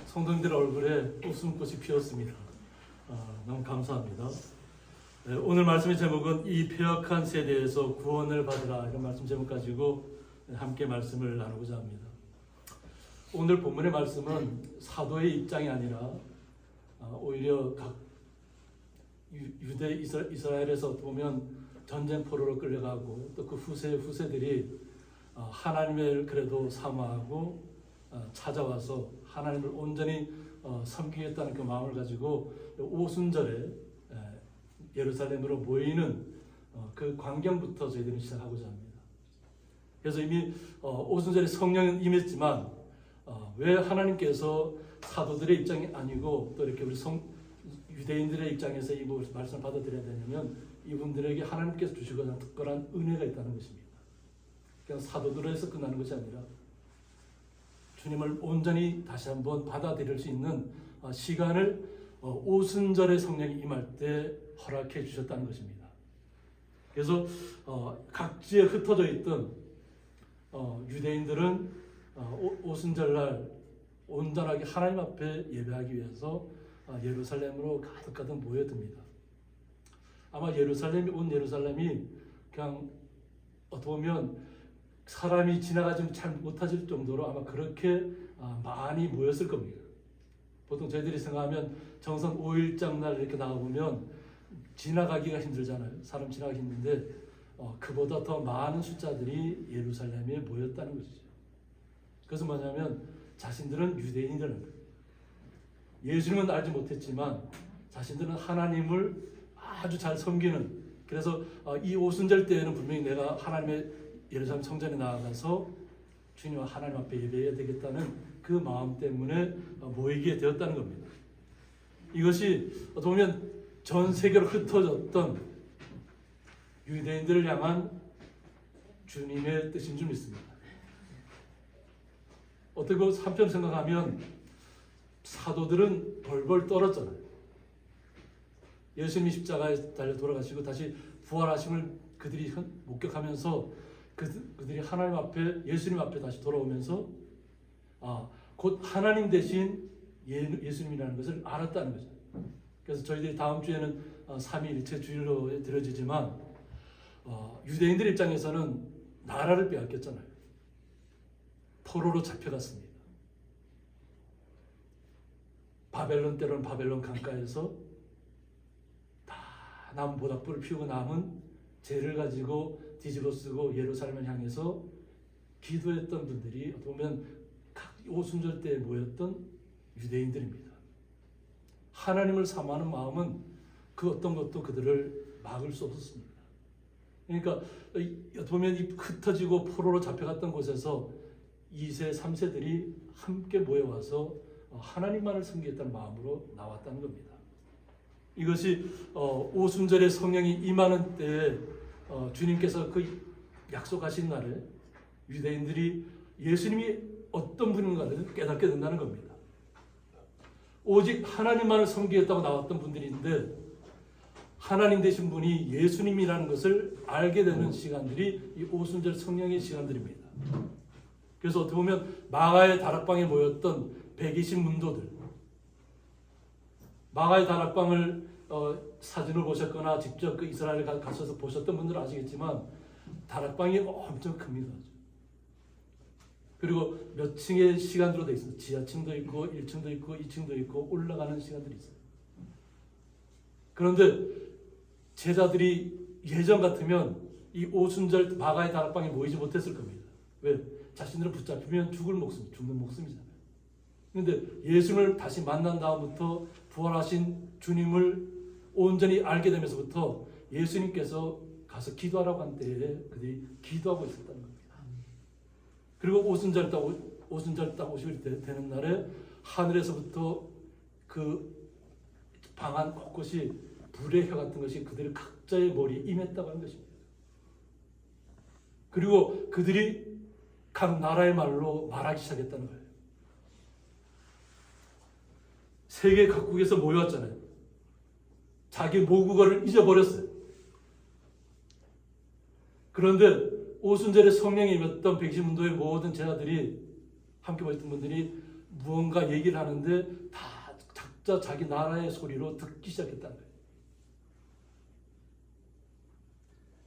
성도님들 얼굴에 웃음꽃이 피었습니다. 너무 감사합니다. 네, 오늘 말씀의 제목은 이 패역한 세대에서 구원을 받으라, 이런 말씀 제목 가지고 함께 말씀을 나누고자 합니다. 오늘 본문의 말씀은 사도의 입장이 아니라 오히려 각 유대 이스라엘에서 보면 전쟁 포로로 끌려가고 또 그 후세들이 하나님을 그래도 사모하고 찾아와서 하나님을 온전히 섬기겠다는 그 마음을 가지고 오순절에 예루살렘으로 모이는 그 광경부터 저희들은 시작하고자 합니다. 그래서 이미 오순절에 성령은 임했지만 왜 하나님께서 사도들의 입장이 아니고 또 이렇게 우리 유대인들의 입장에서 이 말씀을 받아들여야 되냐면, 이분들에게 하나님께서 주시고자 하는 특별한 은혜가 있다는 것입니다. 그냥 사도들에서 끝나는 것이 아니라 주님을 온전히 다시 한번 받아들일 수 있는 시간을 오순절의 성령이 임할 때 허락해 주셨다는 것입니다. 그래서 각지에 흩어져 있던 유대인들은 오순절날 온전하게 하나님 앞에 예배하기 위해서 예루살렘으로 가득 모여듭니다. 아마 온 예루살렘이 그냥 어떻게 보면 사람이 지나가지 잘 못하실 정도로 아마 그렇게 많이 모였을 겁니다. 보통 저희들이 생각하면 정선 5일장 날 이렇게 나가보면 지나가기가 힘들잖아요. 사람 지나가기 힘든데 그보다 더 많은 숫자들이 예루살렘에 모였다는 것이죠. 그것은 뭐냐면 자신들은 유대인이라는 거예요. 예수님은 알지 못했지만 자신들은 하나님을 아주 잘 섬기는, 그래서 이 오순절 때에는 분명히 내가 하나님의 예루살렘 성전에 나아가서 주님과 하나님 앞에 예배해야 되겠다는 그 마음 때문에 모이게 되었다는 겁니다. 이것이 보면 전 세계로 흩어졌던 유대인들을 향한 주님의 뜻인 줄 믿습니다. 어떻게 한편 생각하면 사도들은 벌벌 떨었잖아요. 예수님이 십자가에 달려 돌아가시고 다시 부활하심을 그들이 목격하면서 그들이 하나님 앞에, 예수님 앞에 다시 돌아오면서 곧 하나님 대신 예수님이라는 것을 알았다는 거죠. 그래서 저희들이 다음 주에는 삼위일체 주일로 드려지지만 유대인들 입장에서는 나라를 빼앗겼잖아요. 포로로 잡혀갔습니다. 바벨론 때로는 바벨론 강가에서 다 남은 모닥불을 피우고 남은 재를 가지고 뒤집어 쓰고 예루살렘을 향해서 기도했던 분들이 어떻게 보면 각 오순절 때에 모였던 유대인들입니다. 하나님을 사모하는 마음은 그 어떤 것도 그들을 막을 수 없었습니다. 그러니까 어떻게 보면 이 흩어지고 포로로 잡혀갔던 곳에서 2세, 3세들이 함께 모여와서 하나님만을 섬기겠다는 마음으로 나왔다는 겁니다. 이것이 오순절에 성령이 임하는 때에 주님께서 그 약속하신 날에 유대인들이 예수님이 어떤 분인가를 깨닫게 된다는 겁니다. 오직 하나님만을 섬기겠다고 나왔던 분들인데 하나님 되신 분이 예수님이라는 것을 알게 되는 시간들이 이 오순절 성령의 시간들입니다. 그래서 어떻게 보면 마가의 다락방에 모였던 120문도들, 마가의 다락방을 사진을 보셨거나 직접 그 이스라엘에 가셔서 보셨던 분들은 아시겠지만 다락방이 엄청 큽니다. 그리고 몇 층의 시간으로 되어 있습니다. 지하층도 있고 1층도 있고 2층도 있고 올라가는 시간들이 있어요. 그런데 제자들이 예전 같으면 이 오순절 마가의 다락방에 모이지 못했을 겁니다. 왜? 자신들을 붙잡히면 죽는 목숨이잖아요. 그런데 예수님을 다시 만난 다음부터 부활하신 주님을 온전히 알게 되면서부터 예수님께서 가서 기도하라고 한 때에 그들이 기도하고 있었다는 겁니다. 그리고 오순절 딱 오실 때 되는 날에 하늘에서부터 그 방안 곳곳이 불의 혀 같은 것이 그들의 각자의 머리에 임했다고 하는 것입니다. 그리고 그들이 각 나라의 말로 말하기 시작했다는 거예요. 세계 각국에서 모여왔잖아요. 자기 모국어를 잊어버렸어요. 그런데 오순절에 성령이 임했던 120문도의 모든 제자들이 함께 모였던 분들이 무언가 얘기를 하는데 다 각자 자기 나라의 소리로 듣기 시작했다는 거예요.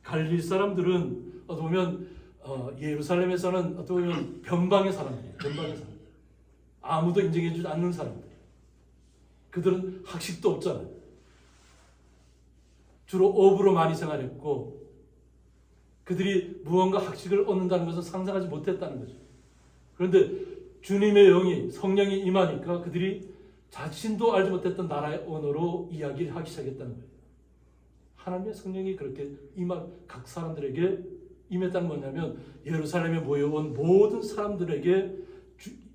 갈릴리 사람들은 어떻게 보면 예루살렘에서는 어떻게 보면 변방의 사람들이에요. 변방의 사람들. 아무도 인정해주지 않는 사람들. 그들은 학식도 없잖아요. 주로 어부로 많이 생활했고 그들이 무언가 학식을 얻는다는 것은 상상하지 못했다는 거죠. 그런데 주님의 영이 성령이 임하니까 그들이 자신도 알지 못했던 나라의 언어로 이야기를 하기 시작했다는 거예요. 하나님의 성령이 그렇게 각 사람들에게 임했다는 뭐냐면 예루살렘에 모여온 모든 사람들에게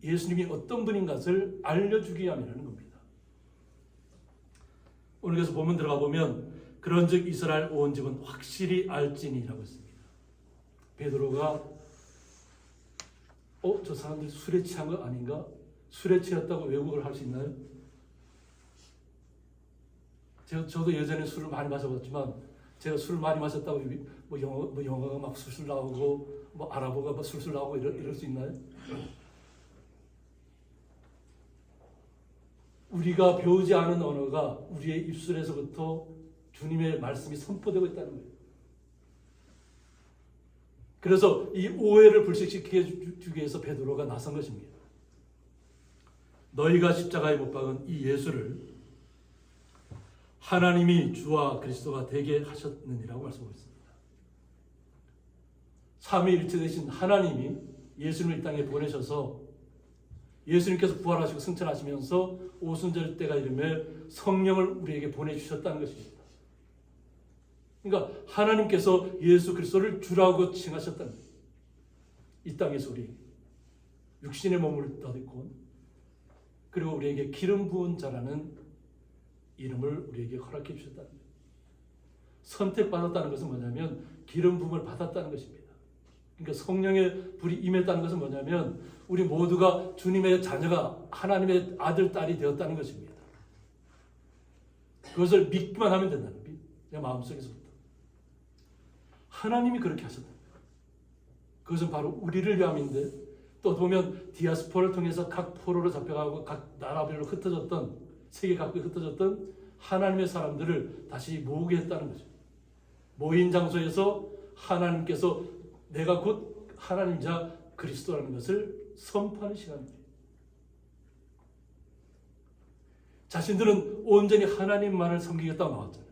예수님이 어떤 분인 것을 알려주기 위함이라는 겁니다. 오늘 그래서 본문 들어가 보면 그런즉 이스라엘 온 집은 확실히 알지니라고 했습니다. 베드로가 저 사람들 술에 취한 거 아닌가? 술에 취했다고 왜곡을 할 수 있나요? 저도 예전에 술을 많이 마셔봤지만 제가 술을 많이 마셨다고 영어가 막 술술 나오고 아랍어가 막 술술 나오고 이럴 수 있나요? 우리가 배우지 않은 언어가 우리의 입술에서부터 주님의 말씀이 선포되고 있다는 거예요. 그래서 이 오해를 불식시키게 주기 위해서 베드로가 나선 것입니다. 너희가 십자가에 못 박은 이 예수를 하나님이 주와 그리스도가 되게 하셨느니라고 말씀하고 있습니다. 삼위일체 되신 하나님이 예수님을 이 땅에 보내셔서 예수님께서 부활하시고 승천하시면서 오순절 때가 이름에 성령을 우리에게 보내주셨다는 것입니다. 그러니까 하나님께서 예수 그리스도를 주라고 칭하셨다는 거예요. 이 땅에서 우리 육신의 몸을 덧입고 그리고 우리에게 기름 부은 자라는 이름을 우리에게 허락해 주셨다는 거예요. 선택받았다는 것은 뭐냐면 기름 부음을 받았다는 것입니다. 그러니까 성령의 불이 임했다는 것은 뭐냐면 우리 모두가 주님의 자녀가 하나님의 아들, 딸이 되었다는 것입니다. 그것을 믿기만 하면 된다는 거예요. 내 마음속에서부터. 하나님이 그렇게 하셨다. 그것은 바로 우리를 위함인데 또 보면 디아스포를 통해서 각 포로로 잡혀가고 각 나라별로 흩어졌던 세계 각국에 흩어졌던 하나님의 사람들을 다시 모으게 했다는 거죠. 모인 장소에서 하나님께서 내가 곧 하나님이자 그리스도라는 것을 선포하는 시간입니다. 자신들은 온전히 하나님만을 섬기겠다고 나왔잖아요.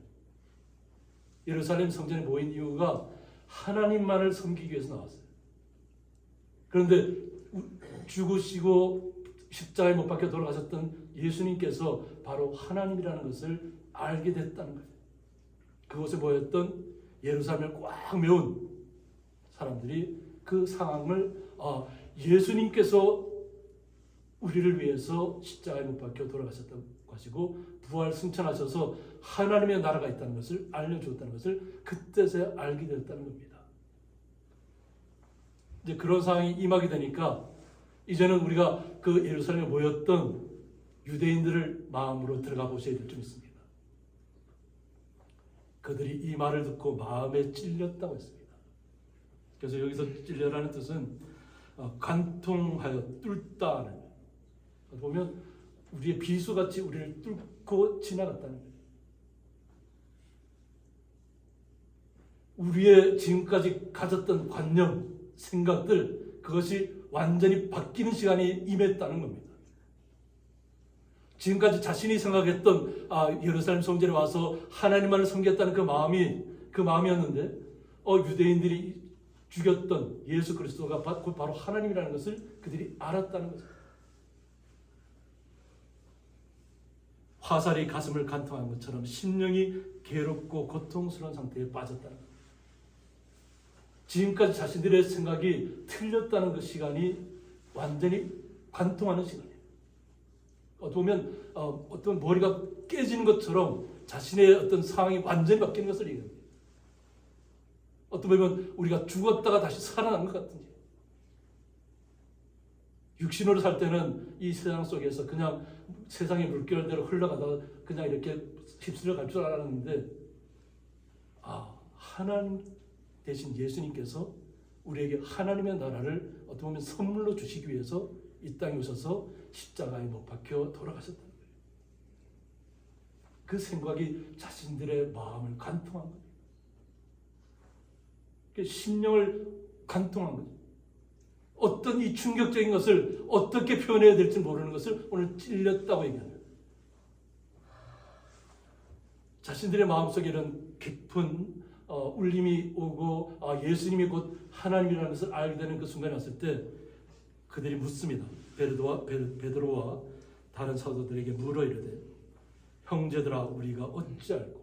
예루살렘 성전에 모인 이유가 하나님만을 섬기기 위해서 나왔어요. 그런데 죽으시고 십자가에 못 박혀 돌아가셨던 예수님께서 바로 하나님이라는 것을 알게 됐다는 거예요. 그곳에 모였던 예루살렘을 꽉 메운 사람들이 그 상황을 예수님께서 우리를 위해서 십자가에 못 박혀 돌아가셨다고 하시고 부활 승천하셔서 하나님의 나라가 있다는 것을 알려주었다는 것을 그때서야 알게 되었다는 겁니다. 이제 그런 상황이 임하게 되니까 이제는 우리가 그 예루살렘에 모였던 유대인들을 마음으로 들어가 보셔야 될 점 있습니다. 그들이 이 말을 듣고 마음에 찔렸다고 했습니다. 그래서 여기서 찔려라는 뜻은 관통하여 뚫다는 거예요. 보면 우리의 비수같이 우리를 뚫고 지나갔다는 거예요. 우리의 지금까지 가졌던 관념, 생각들 그것이 완전히 바뀌는 시간이 임했다는 겁니다. 지금까지 자신이 생각했던 예루살렘 성전에 와서 하나님만을 섬겼다는 그 마음이었는데 유대인들이 죽였던 예수 그리스도가 바로 하나님이라는 것을 그들이 알았다는 거죠. 화살이 가슴을 관통한 것처럼 심령이 괴롭고 고통스러운 상태에 빠졌다는 거예요. 지금까지 자신들의 생각이 틀렸다는 그 시간이 완전히 관통하는 시간이에요. 보면 어떤 머리가 깨지는 것처럼 자신의 어떤 상황이 완전히 바뀌는 것을 얘기합니다. 어떤 보면 우리가 죽었다가 다시 살아난 것 같은지. 육신으로 살 때는 이 세상 속에서 그냥 세상의 물결대로 흘러가다가 그냥 이렇게 휩쓸려 갈 줄 알았는데 하나님 대신 예수님께서 우리에게 하나님의 나라를 어떻게 보면 선물로 주시기 위해서 이 땅에 오셔서 십자가에 못 박혀 돌아가셨다는 거예요. 그 생각이 자신들의 마음을 관통한 거예요. 심령을 관통한 거죠. 어떤 이 충격적인 것을 어떻게 표현해야 될지 모르는 것을 오늘 찔렸다고 얘기합니다. 자신들의 마음속에는 깊은 울림이 오고 예수님이 곧 하나님이라는 것을 알게 되는 그 순간이 왔을 때 그들이 묻습니다. 베드로와 다른 사도들에게 물어 이르되 형제들아 우리가 어찌 알고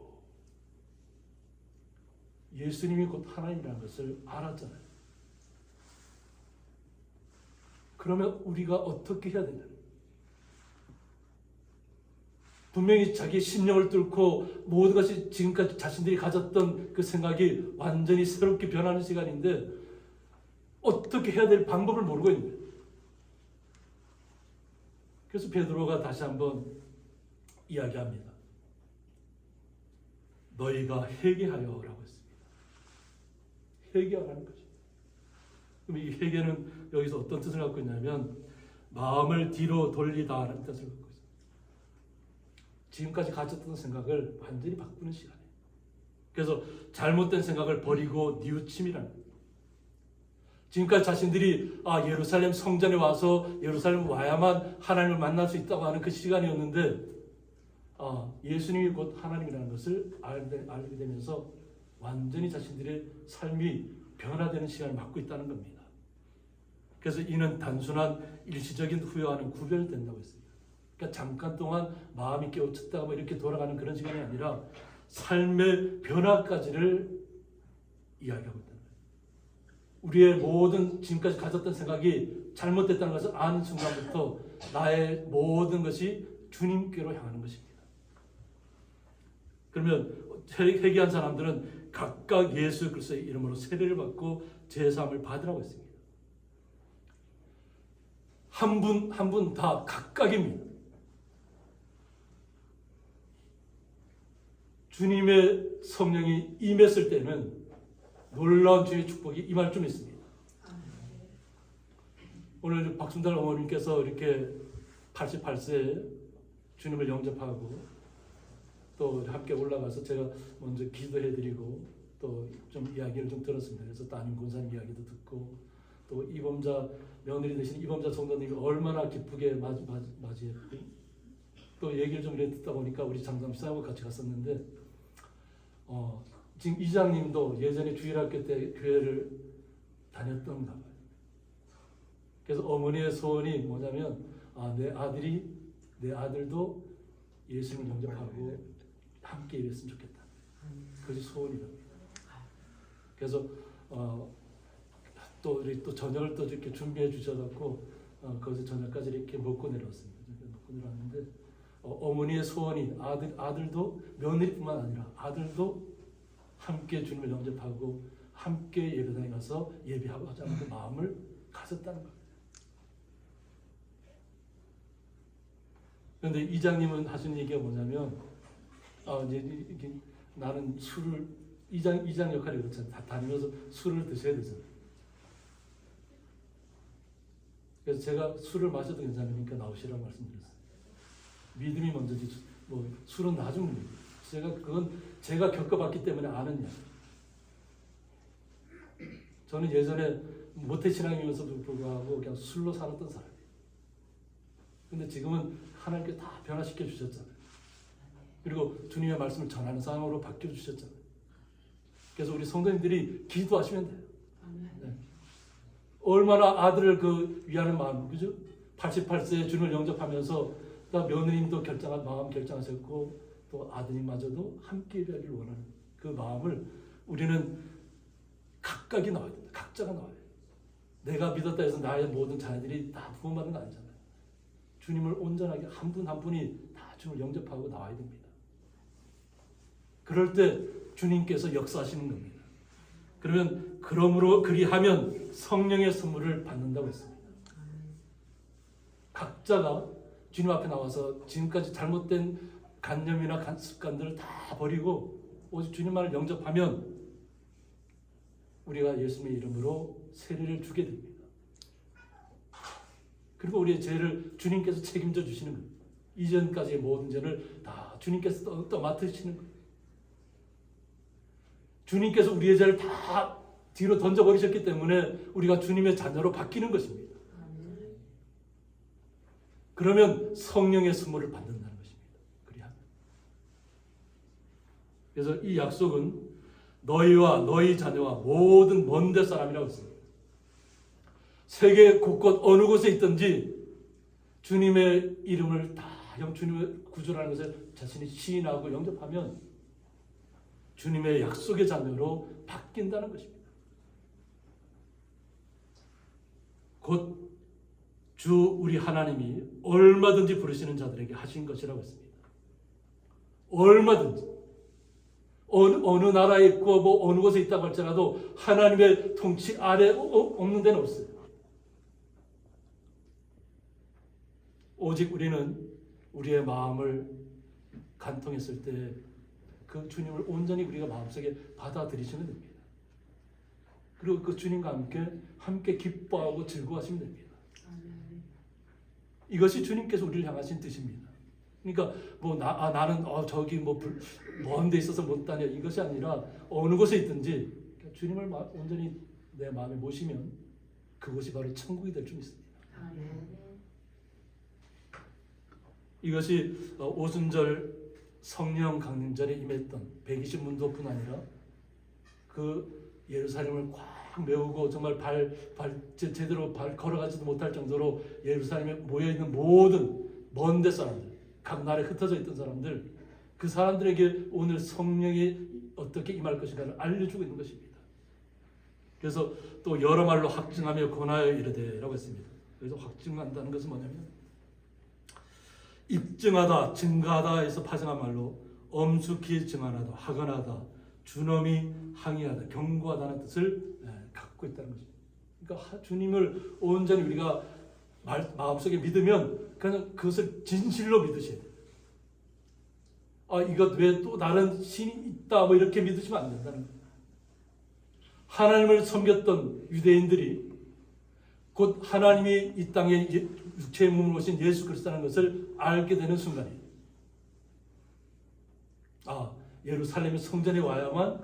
예수님이 곧 하나님이라는 것을 알았잖아요. 그러면 우리가 어떻게 해야 되냐? 분명히 자기 심령을 뚫고 모든 것이 지금까지 자신들이 가졌던 그 생각이 완전히 새롭게 변하는 시간인데 어떻게 해야 될 방법을 모르고 있는 거예요. 그래서 베드로가 다시 한번 이야기합니다. 너희가 회개하여라고 했습니다. 회개하라는 거죠. 그럼 이 회개는 여기서 어떤 뜻을 갖고 있냐면 마음을 뒤로 돌리다라는 뜻을 갖고 있습니다. 지금까지 가졌던 생각을 완전히 바꾸는 시간이에요. 그래서 잘못된 생각을 버리고 뉘우침이라는 거예요. 지금까지 자신들이 예루살렘 성전에 와서 예루살렘 와야만 하나님을 만날 수 있다고 하는 그 시간이었는데 예수님이 곧 하나님이라는 것을 알게 되면서 완전히 자신들의 삶이 변화되는 시간을 맞고 있다는 겁니다. 그래서 이는 단순한 일시적인 후회와는 구별된다고 했습니다. 그러니까 잠깐 동안 마음이 깨우쳤다가 이렇게 돌아가는 그런 시간이 아니라 삶의 변화까지를 이야기하고 있다는 거예요. 우리의 모든 지금까지 가졌던 생각이 잘못됐다는 것을 아는 순간부터 나의 모든 것이 주님께로 향하는 것입니다. 그러면 회개한 사람들은 각각 예수 그리스도의 이름으로 세례를 받고 제사함을 받으라고 했습니다. 한 분 한 분 다 각각입니다. 주님의 성령이 임했을 때는 놀라운 주의 축복이 임할 줄 믿습니다. 오늘 박순달 어머님께서 이렇게 88세에 주님을 영접하고 또 함께 올라가서 제가 먼저 기도해드리고 또 좀 이야기를 좀 들었습니다. 그래서 따님 권사님 이야기도 듣고 또 이범자 며느리 되신 이범자 성도님이 얼마나 기쁘게 맞이했고 또 얘기를 좀 이렇게 듣다 보니까 우리 장담사하고 같이 갔었는데 지금 이장님도 예전에 주일학교 때 교회를 다녔던가 봐요. 그래서 어머니의 소원이 뭐냐면 내 아들도 예수님을 영접하고 함께 이랬으면 좋겠다. 그것이 소원이랍니다. 그래서 또 저녁을 또 이렇게 준비해 주셔갖고 거기서 저녁까지 이렇게 먹고 내려왔습니다. 먹고 내려왔는데 어머니의 소원이 아들도 며느리뿐만 아니라 아들도 함께 주님을 영접하고 함께 예배당에 가서 예배하고 하자는 그 마음을 가졌다는 거예요. 그런데 이장님은 하시는 얘기가 뭐냐면 이제 나는 술을 이장 역할이 그렇잖아요. 다 다니면서 술을 드셔야 되잖아요. 그래서 제가 술을 마셔도 괜찮으니까 나오시라고 말씀드렸어요. 믿음이 먼저지 뭐 술은 나중 문제예요. 그건 제가 겪어봤기 때문에 아는 이야기. 저는 예전에 모태신앙이면서도 불구하고 그냥 술로 살았던 사람이에요. 근데 지금은 하나님께 다 변화시켜 주셨잖아요. 그리고 주님의 말씀을 전하는 사람으로 바뀌어 주셨잖아요. 그래서 우리 성도님들이 기도하시면 돼요. 네. 얼마나 아들을 위하는 마음, 그죠? 88세에 주님을 영접하면서 또 며느님도 마음 결정하셨고 또 아드님마저도 함께 예배하기를 원하는 그 마음을 우리는 각각이 나와야 됩니다. 각자가 나와야 돼요. 내가 믿었다 해서 나의 모든 자녀들이 다 구원받는 거 아니잖아요. 주님을 온전하게 한 분 한 분이 다 주님을 영접하고 나와야 됩니다. 그럴 때 주님께서 역사하시는 겁니다. 그러므로 그리하면 성령의 선물을 받는다고 했습니다. 각자가 주님 앞에 나와서 지금까지 잘못된 관념이나 습관들을 다 버리고 오직 주님만을 영접하면 우리가 예수님의 이름으로 세례를 주게 됩니다. 그리고 우리의 죄를 주님께서 책임져 주시는 거예요. 이전까지의 모든 죄를 다 주님께서 떠맡으시는 거예요. 주님께서 우리의 죄를 다 뒤로 던져버리셨기 때문에 우리가 주님의 자녀로 바뀌는 것입니다. 그러면 성령의 선물을 받는다는 것입니다. 그래서 이 약속은 너희와 너희 자녀와 모든 먼데 사람이라고 했습니다. 세계 곳곳 어느 곳에 있든지 주님의 이름을 다 주님의 구주라는 것을 자신이 시인하고 영접하면 주님의 약속의 자녀로 바뀐다는 것입니다. 곧 주 우리 하나님이 얼마든지 부르시는 자들에게 하신 것이라고 했습니다. 얼마든지 어느 나라에 있고 뭐 어느 곳에 있다고 할지라도 하나님의 통치 아래 없는 데는 없어요. 오직 우리는 우리의 마음을 간통했을 때 그 주님을 온전히 우리가 마음속에 받아들이시면 됩니다. 그리고 그 주님과 함께 기뻐하고 즐거워하시면 됩니다. 이것이 주님께서 우리를 향하신 뜻입니다. 그러니까 뭐 나는 저기 먼 데 있어서 못 다녀 이것이 아니라 어느 곳에 있든지 주님을 온전히 내 마음에 모시면 그곳이 바로 천국이 될 줄 믿습니다. 이것이 오순절 성령 강림절에 임했던 120문도뿐 아니라 그 예루살렘을 꽉 메우고 정말 제대로 걸어가지도 못할 정도로 예루살렘에 모여있는 모든 먼데 사람들, 각 나라에 흩어져 있던 사람들, 그 사람들에게 오늘 성령이 어떻게 임할 것인가를 알려주고 있는 것입니다. 그래서 또 여러 말로 확증하며 권하여 이르되라고 했습니다. 그래서 확증한다는 것은 뭐냐면 입증하다, 증가하다 해서 파생한 말로 엄숙히 증언하다, 하건하다, 주넘이 항의하다, 경고하다는 뜻을 갖고 있다는 것입니다. 그러니까 주님을 온전히 우리가 마음속에 믿으면 그냥 그것을 진실로 믿으셔야 돼요. 이것 왜 또 다른 신이 있다 뭐 이렇게 믿으시면 안 된다는 거예요. 하나님을 섬겼던 유대인들이 곧 하나님이 이 땅에 육체의 몸을 오신 예수 그리스도라는 것을 알게 되는 순간이에요. 예루살렘의 성전에 와야만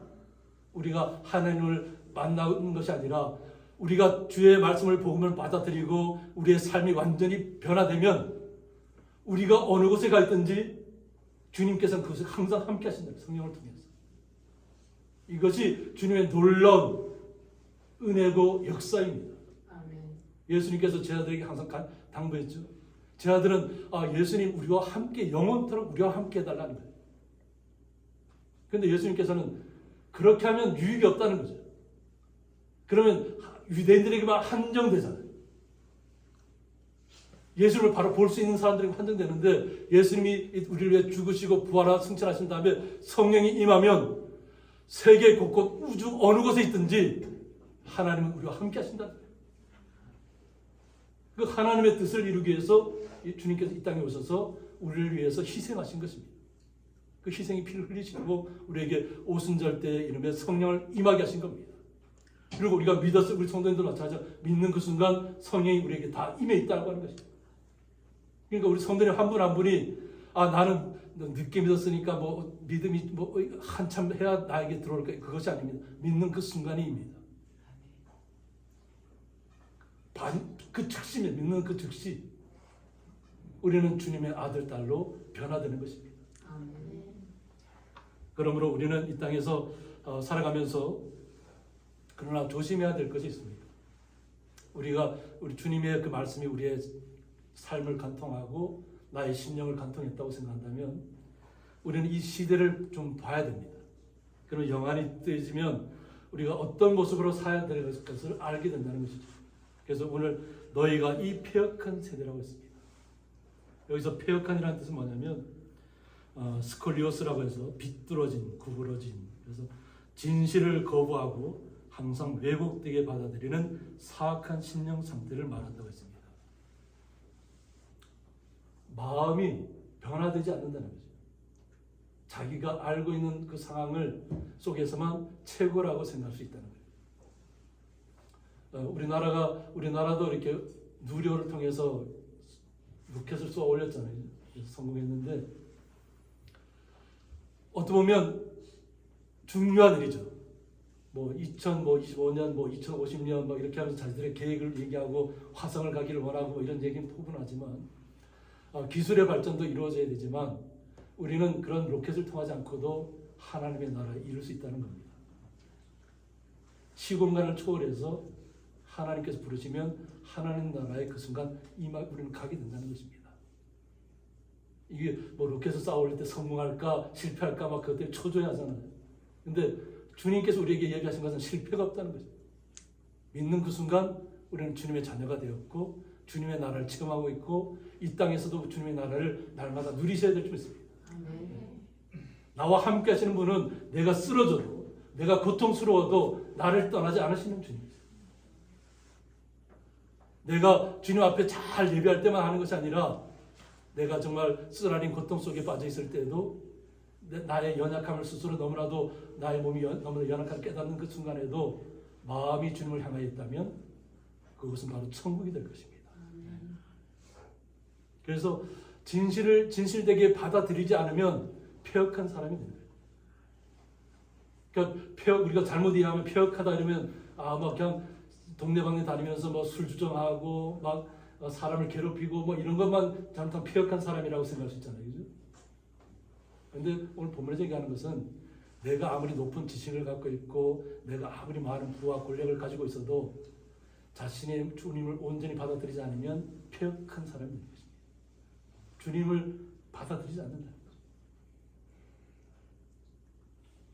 우리가 하나님을 만나는 것이 아니라 우리가 주의 말씀을 복음을 받아들이고 우리의 삶이 완전히 변화되면 우리가 어느 곳에 가 있든지 주님께서는 그것을 항상 함께 하신다. 성령을 통해서. 이것이 주님의 놀라운 은혜고 역사입니다. 예수님께서 제 아들에게 항상 당부했죠. 제 아들은 예수님 우리와 함께 영원토록 우리와 함께 해달라는 거예요. 그런데 예수님께서는 그렇게 하면 유익이 없다는 거죠. 그러면 유대인들에게만 한정되잖아요. 예수를 바로 볼 수 있는 사람들에게 한정되는데 예수님이 우리를 위해 죽으시고 부활하고 승천하신 다음에 성령이 임하면 세계 곳곳 우주 어느 곳에 있든지 하나님은 우리와 함께 하신다. 그 하나님의 뜻을 이루기 위해서 주님께서 이 땅에 오셔서 우리를 위해서 희생하신 것입니다. 그 희생이 피를 흘리시고 우리에게 오순절 때에 이름에 성령을 임하게 하신 겁니다. 그리고 우리가 믿었을 우리 성도님들 마찬가지로 믿는 그 순간 성령이 우리에게 다 임해 있다고 하는 것입니다. 그러니까 우리 성도님 한 분 한 분이 나는 늦게 믿었으니까 믿음이 한참 해야 나에게 들어올 거야. 그것이 아닙니다. 믿는 그 순간입니다. 그 즉시에 믿는 그 즉시 우리는 주님의 아들 딸로 변화되는 것입니다. 그러므로 우리는 이 땅에서 살아가면서 그러나 조심해야 될 것이 있습니다. 우리 주님의 그 말씀이 우리의 삶을 간통하고 나의 심령을 간통했다고 생각한다면 우리는 이 시대를 좀 봐야 됩니다. 그럼 영안이 뜨지면 우리가 어떤 모습으로 살아야 될 것을 알게 된다는 것이죠. 그래서 오늘 너희가 이 패역한 세대라고 했습니다. 여기서 패역한이라는 뜻은 뭐냐면 스콜리오스라고 해서 비뚤어진, 구부러진, 그래서 진실을 거부하고 항상 왜곡되게 받아들이는 사악한 신령 상태를 말한다고 했습니다. 마음이 변화되지 않는다는 거죠. 자기가 알고 있는 그 상황을 속에서만 최고라고 생각할 수 있다는 거예요. 우리나라도 이렇게 누리호를 통해서 로켓을 쏘아 올렸잖아요. 성공했는데 어떻게 보면 중요한 일이죠. 뭐 2025년, 뭐 2050년 뭐 이렇게 하면서 자기들의 계획을 얘기하고 화성을 가기를 원하고 뭐 이런 얘기는 포근하지만 기술의 발전도 이루어져야 되지만 우리는 그런 로켓을 통하지 않고도 하나님의 나라를 이룰 수 있다는 겁니다. 시공간을 초월해서 하나님께서 부르시면 하나님 나라의 그 순간 우리는 가게 된다는 것입니다. 이게 뭐 로켓을 쌓아 올릴 때 성공할까 실패할까 막 그것 때문에 초조해하잖아요. 근데 주님께서 우리에게 얘기하신 것은 실패가 없다는 거죠. 믿는 그 순간 우리는 주님의 자녀가 되었고 주님의 나라를 체험하고 있고 이 땅에서도 주님의 나라를 날마다 누리셔야 될 줄 믿습니다. 나와 함께 하시는 분은 내가 쓰러져도 내가 고통스러워도 나를 떠나지 않으시는 주님이세요. 내가 주님 앞에 잘 예배할 때만 하는 것이 아니라 내가 정말 쓰라린 고통 속에 빠져 있을 때도 나의 연약함을 스스로 너무나도 나의 몸이 너무나 연약함을 깨닫는 그 순간에도 마음이 주님을 향하여 있다면 그것은 바로 천국이 될 것입니다. 그래서 진실되게 받아들이지 않으면 폐역한 사람이 됩니다. 그러니까 우리가 잘못 이해하면 폐역하다 이러면 막 그냥 동네방네 다니면서 뭐 술 주정하고 막 사람을 괴롭히고 뭐 이런 것만 잘못하면 폐역한 사람이라고 생각할 수 있잖아요. 그죠? 근데 오늘 본문에서 얘기하는 것은 내가 아무리 높은 지식을 갖고 있고 내가 아무리 많은 부와 권력을 가지고 있어도 자신의 주님을 온전히 받아들이지 않으면 폐역한 사람이 되는 것입니다. 주님을 받아들이지 않는다.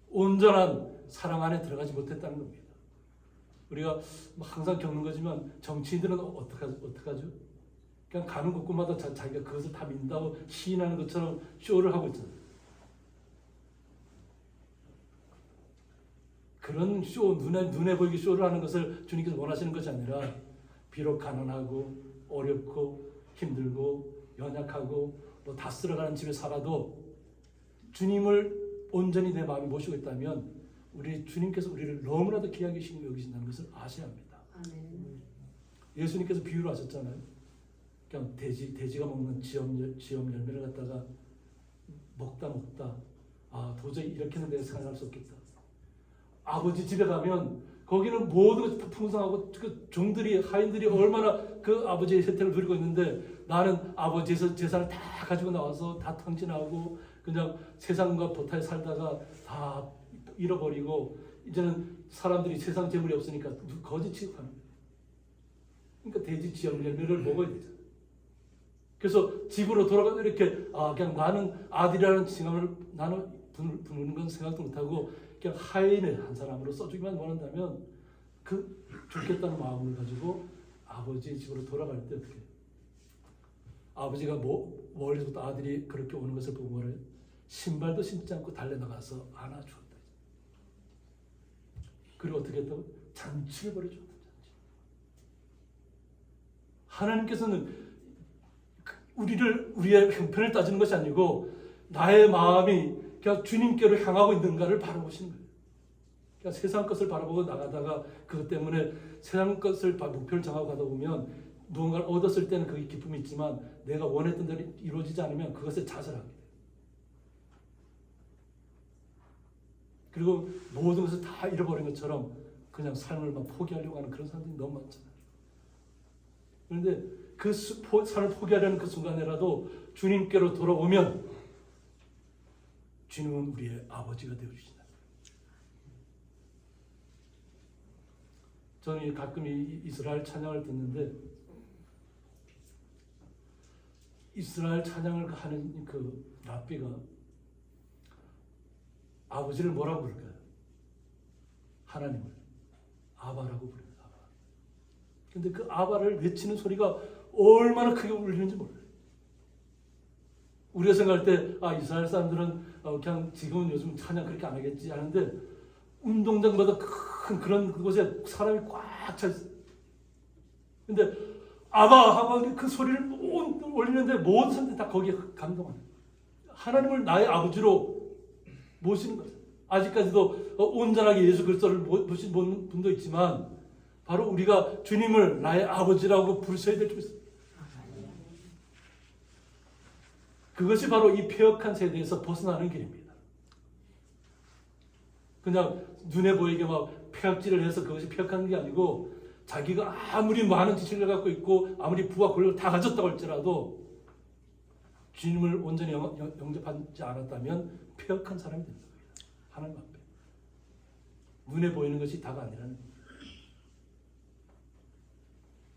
온전한 사랑 안에 들어가지 못했다는 겁니다. 우리가 항상 겪는 거지만 정치인들은 어떡하죠? 그냥 가는 곳곳마다 자기가 그것을 다 믿는다고 시인하는 것처럼 쇼를 하고 있잖아요. 그런 쇼, 눈에 보이게 쇼를 하는 것을 주님께서 원하시는 것이 아니라 비록 가난하고 어렵고 힘들고 연약하고 또 다 쓸어가는 집에 살아도 주님을 온전히 내 마음에 모시고 있다면 우리 주님께서 우리를 너무나도 귀하게 여기신다는 것을 아셔야 합니다. 아멘. 예수님께서 비유를 하셨잖아요. 그냥 돼지가 먹는 지엄 열매를 갖다가 먹다 도저히 이렇게는 내가 생각할 수 없겠다. 아버지 집에 가면 거기는 모든 것이 다 풍성하고 그 종들이 하인들이 얼마나 그 아버지의 혜택을 누리고 있는데 나는 아버지에서 재산을 다 가지고 나와서 다 탕진하고 그냥 세상과 보타에 살다가 다 잃어버리고 이제는 사람들이 세상 재물이 없으니까 거지 취급하는 거예요. 그러니까 돼지 지엄 열매를 먹어야 되잖아요. 그래서 집으로 돌아가서 이렇게 그냥 나는 아들이라는 칭함을 나는 부르는 건 생각도 못하고 그냥 하인의 한 사람으로 써주기만 원한다면 그 좋겠다는 마음을 가지고 아버지의 집으로 돌아갈 때 어떻게 해요? 아버지가 멀리서부터 아들이 그렇게 오는 것을 보고 뭐래요? 신발도 신지 않고 달려나가서 안아주었다. 그리고 어떻게 했다고? 잔치를 벌여줬다. 잔치. 하나님께서는 우리의 형편을 따지는 것이 아니고 나의 마음이 그냥 주님께로 향하고 있는가를 바라보시는 거예요. 그러니까 세상 것을 바라보고 나가다가 그것 때문에 세상 것을 목표를 정하고 가다 보면 무언가를 얻었을 때는 그게 기쁨이 있지만 내가 원했던 대로 이루어지지 않으면 그것에 좌절하게 돼요. 그리고 모든 것을 다 잃어버린 것처럼 그냥 삶을 막 포기하려고 하는 그런 사람들이 너무 많잖아요. 그런데 그 삶을 포기하려는 그 순간에라도 주님께로 돌아오면 주님은 우리의 아버지가 되어주신다. 저는 가끔 이스라엘 찬양을 듣는데 이스라엘 찬양을 하는 그 랍비가 아버지를 뭐라고 부를까요? 하나님을 아바라고 부릅니다. 아바. 근데 그 아바를 외치는 소리가 얼마나 크게 울리는지 몰라요. 우리가 생각할 때 이스라엘 사람들은 그냥 지금은 요즘 찬양 그렇게 안 하겠지 하는데 운동장마다 큰 그런 그곳에 사람이 꽉 차 있어요. 근데 아바 하고 그 소리를 올리는데 모든 사람들이 다 거기에 감동합니다. 하나님을 나의 아버지로 모시는 거죠. 아직까지도 온전하게 예수 그리스도를 모신 분도 있지만 바로 우리가 주님을 나의 아버지라고 부르셔야 될 줄 믿습니다. 그것이 바로 이 폐역한 세대에서 벗어나는 길입니다. 그냥 눈에 보이게 막 폐역질을 해서 그것이 폐역한 게 아니고 자기가 아무리 많은 지식을 갖고 있고 아무리 부와 권력을 다 가졌다고 할지라도 주님을 온전히 영접하지 않았다면 폐역한 사람이 된다. 하나님 앞에. 눈에 보이는 것이 다가 아니라는 겁니다.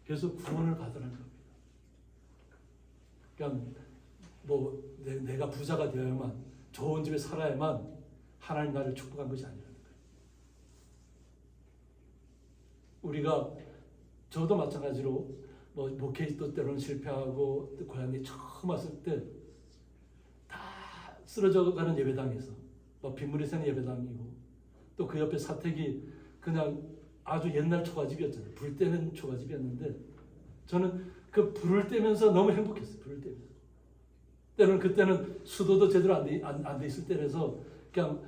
그래서 구원을 받으라는 겁니다. 그러니까 뭐 내가 부자가 되어야만 좋은 집에 살아야만 하나님 나를 축복한 것이 아니라는 거예요. 우리가 저도 마찬가지로 뭐 목회도 때로는 실패하고 고향에 처음 왔을 때 다 쓰러져가는 예배당에서 뭐 빗물이 새는 예배당이고 또 그 옆에 사택이 그냥 아주 옛날 초가집이었잖아요. 불 때는 초가집이었는데 저는 그 불을 떼면서 너무 행복했어요. 불을 떼면서. 때로는 그때는 수도도 제대로 안 돼 있을 때라서 그냥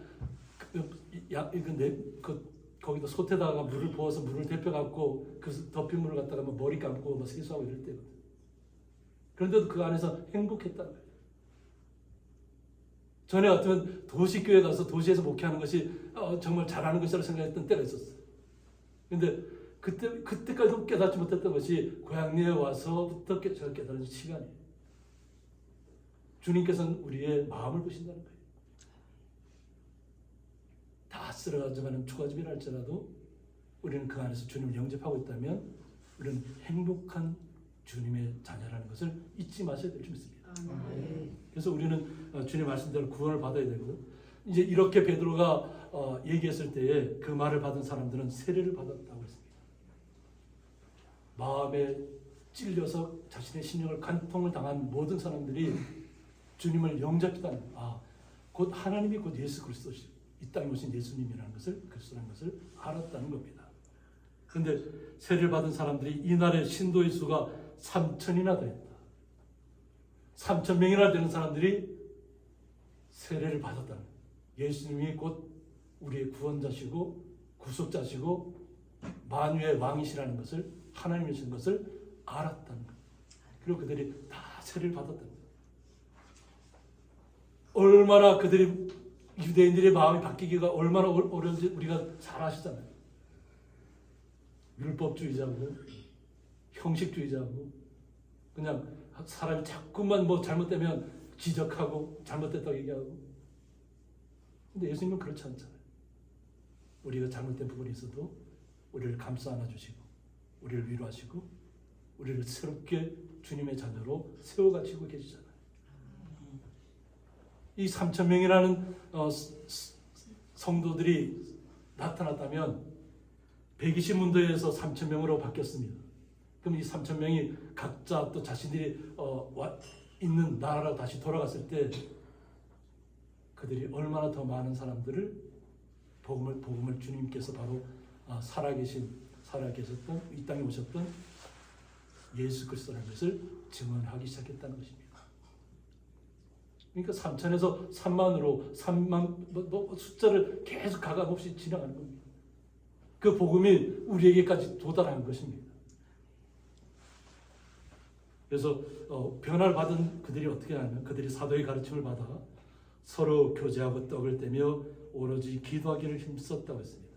거기다 솥에다가 물을 부어서 물을 데펴갖고 그 덮인 물을 갖다가 머리 감고 세수하고 이럴 때거든. 그런데도 그 안에서 행복했다는 거예요. 전에 같으면 도시교회 가서 도시에서 목회하는 것이 정말 잘하는 것이라고 생각했던 때가 있었어요. 근데 그때까지도 깨닫지 못했던 것이 고향리에 와서부터 제가 깨달은 시간이에요. 주님께서는 우리의 마음을 보신다는 거예요. 다 쓸어가지만 초가집이라 할지라도 우리는 그 안에서 주님을 영접하고 있다면 우리는 행복한 주님의 자녀라는 것을 잊지 마셔야 될 줄 믿습니다. 그래서 우리는 주님 말씀대로 구원을 받아야 되고 이제 이렇게 베드로가 얘기했을 때에 그 말을 받은 사람들은 세례를 받았다고 했습니다. 마음에 찔려서 자신의 심령을 간통을 당한 모든 사람들이 주님을 영접했다는 곧 하나님이 곧 예수 그리스도 이 땅에 오신 예수님이라는 것을 그리스도라는 것을 알았다는 겁니다. 그런데 세례를 받은 사람들이 이날의 신도의 수가 3,000이나 됐다. 3,000명이나 되는 사람들이 세례를 받았다는 거예요. 예수님이 곧 우리의 구원자시고 구속자시고 만유의 왕이시라는 것을 하나님이신 것을 알았다는 거예요. 그리고 그들이 다 세례를 받았다는 거예요. 얼마나 그들이 유대인들의 마음이 바뀌기가 얼마나 어려운지 우리가 잘 아시잖아요. 율법주의자고 형식주의자고 그냥 사람이 자꾸만 뭐 잘못되면 지적하고 잘못됐다고 얘기하고. 근데 예수님은 그렇지 않잖아요. 우리가 잘못된 부분이 있어도 우리를 감싸 안아주시고 우리를 위로하시고 우리를 새롭게 주님의 자녀로 세워가지고 계시잖아요. 이 3,000명이라는 성도들이 나타났다면 120문도에서 3,000명으로 바뀌었습니다. 그럼 이 3,000명이 각자 또 자신들이 있는 나라로 다시 돌아갔을 때 그들이 얼마나 더 많은 사람들을 복음을 주님께서 바로 살아계셨던 이 땅에 오셨던 예수 그리스도라는 것을 증언하기 시작했다는 것입니다. 그러니까 3,000에서 3만으로 3만 숫자를 계속 가감없이 지나가는 겁니다. 그 복음이 우리에게까지 도달하는 것입니다. 그래서 변화를 받은 그들이 어떻게 하냐면 그들이 사도의 가르침을 받아 서로 교제하고 떡을 떼며 오로지 기도하기를 힘썼다고 했습니다.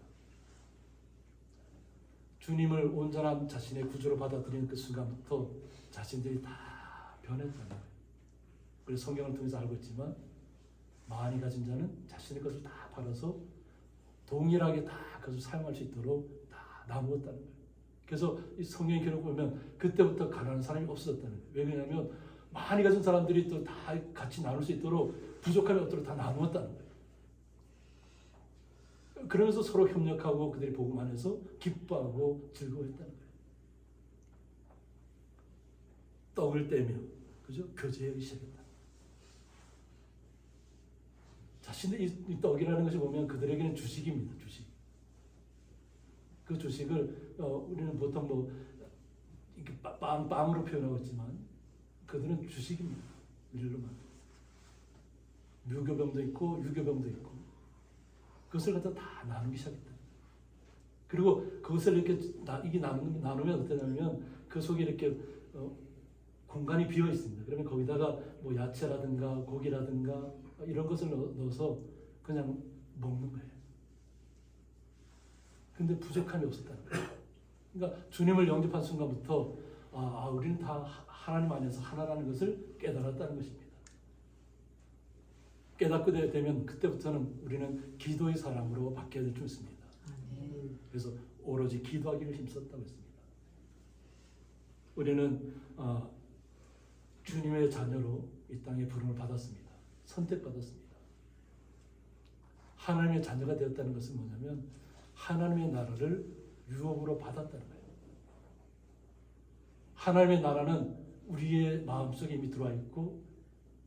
주님을 온전한 자신의 구주로 받아들이는 그 순간부터 자신들이 다 변했다는 거예요. 우리 성경을 통해서 알고 있지만 많이 가진 자는 자신의 것을 다 팔아서 동일하게 다 그것을 사용할 수 있도록 다 나누었다는 거예요. 그래서 이 성경 기록 보면 그때부터 가난한 사람이 없어졌다는 거예요. 왜 그러냐면 많이 가진 사람들이 또 다 같이 나눌 수 있도록 부족함이 없도록 다 나누었다는 거예요. 그러면서 서로 협력하고 그들이 복음 안에서 기뻐하고 즐거워했다는 거예요. 떡을 떼며 그죠? 교제하기 시작했다. 자신의 이 떡이라는 것이 보면 그들에게는 주식입니다. 주식. 그 주식을 우리는 보통 뭐 이렇게 빵으로 표현하고 있지만 그들은 주식입니다. 밀로만. 무교병도 있고 유교병도 있고 그것을 갖다 다 나누기 시작했다. 그리고 그것을 이렇게 이게 나누면 어떠냐면 그 속에 이렇게 공간이 비어 있습니다. 그러면 거기다가 뭐 야채라든가 고기라든가 이런 것을 넣어서 그냥 먹는 거예요. 근데 부족함이 없었다는 거예요. 그러니까 주님을 영접한 순간부터 우리는 다 하나님 안에서 하나라는 것을 깨달았다는 것입니다. 깨닫게 되면 그때부터는 우리는 기도의 사람으로 바뀌어야 될 줄 믿습니다. 그래서 오로지 기도하기를 힘썼다고 했습니다. 우리는 주님의 자녀로 이 땅에 부름을 받았습니다. 선택받았습니다. 하나님의 자녀가 되었다는 것은 뭐냐면 하나님의 나라를 유업으로 받았다는 거예요. 하나님의 나라는 우리의 마음속에 이미 들어와 있고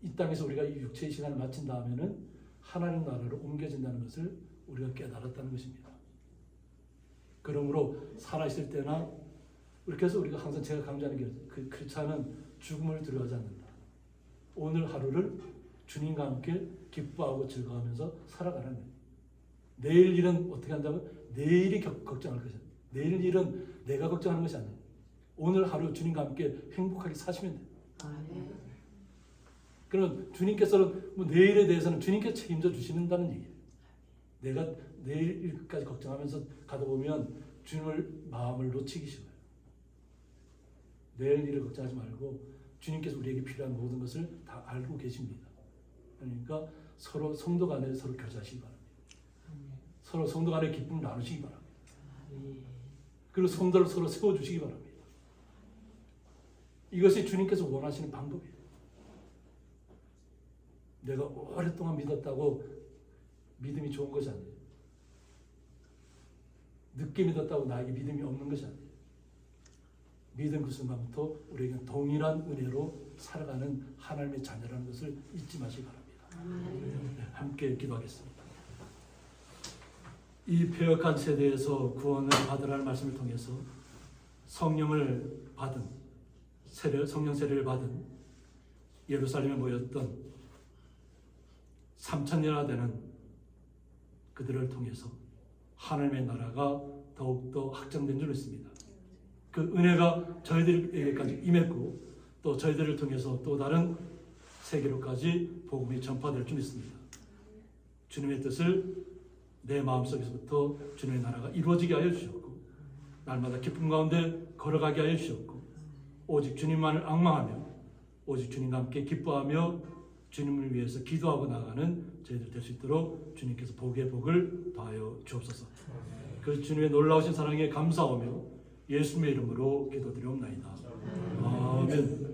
이 땅에서 우리가 이 육체의 시간을 마친 다음에는 하나님 나라로 옮겨진다는 것을 우리가 깨달았다는 것입니다. 그러므로 살아있을 때나 이렇게 해서 우리가 항상 제가 강조하는 게 그 크리스찬은 죽음을 두려워하지 않는다. 오늘 하루를 주님과 함께 기뻐하고 즐거워하면서 살아가라는 거예요. 내일 일은 어떻게 한다고? 내일이 걱정할 것이야. 내일 일은 내가 걱정하는 것이 아니에요. 오늘 하루 주님과 함께 행복하게 사시면 돼요. 그럼 주님께서는 뭐 내일에 대해서는 주님께서 책임져 주신다는 얘기예요. 내가 내일 일까지 걱정하면서 가다 보면 주님을 마음을 놓치기 쉬워요. 내일 일을 걱정하지 말고 주님께서 우리에게 필요한 모든 것을 다 알고 계십니다. 그러니까 서로 성도 간에 서로 교제하시기 바랍니다. 서로 성도 간에 기쁨을 나누시기 바랍니다. 그리고 성도를 서로 세워주시기 바랍니다. 이것이 주님께서 원하시는 방법이에요. 내가 오랫동안 믿었다고 믿음이 좋은 것이 아니에요. 늦게 믿었다고 나에게 믿음이 없는 것이 아니에요. 믿음 그 순간부터 우리에게 동일한 은혜로 살아가는 하나님의 자녀라는 것을 잊지 마시기 바랍니다. 네, 함께 기도하겠습니다. 이 패역한 세대에서 구원을 받으라는 말씀을 통해서 성령을 받은 성령 세례를 받은 예루살렘에 모였던 3,000년이나 되는 그들을 통해서 하나님의 나라가 더욱더 확장된 줄 믿습니다. 그 은혜가 저희들에게까지 임했고 또 저희들을 통해서 또 다른 세계로까지 복음이 전파될 줄 믿습니다. 주님의 뜻을 내 마음속에서부터 주님의 나라가 이루어지게 하여 주셨고 날마다 기쁨 가운데 걸어가게 하여 주셨고 오직 주님만을 앙망하며 오직 주님과 함께 기뻐하며 주님을 위해서 기도하고 나가는 저희들 될 수 있도록 주님께서 복의 복을 더하여 주옵소서. 그 주님의 놀라우신 사랑에 감사하며 예수님의 이름으로 기도드리옵나이다. 아멘.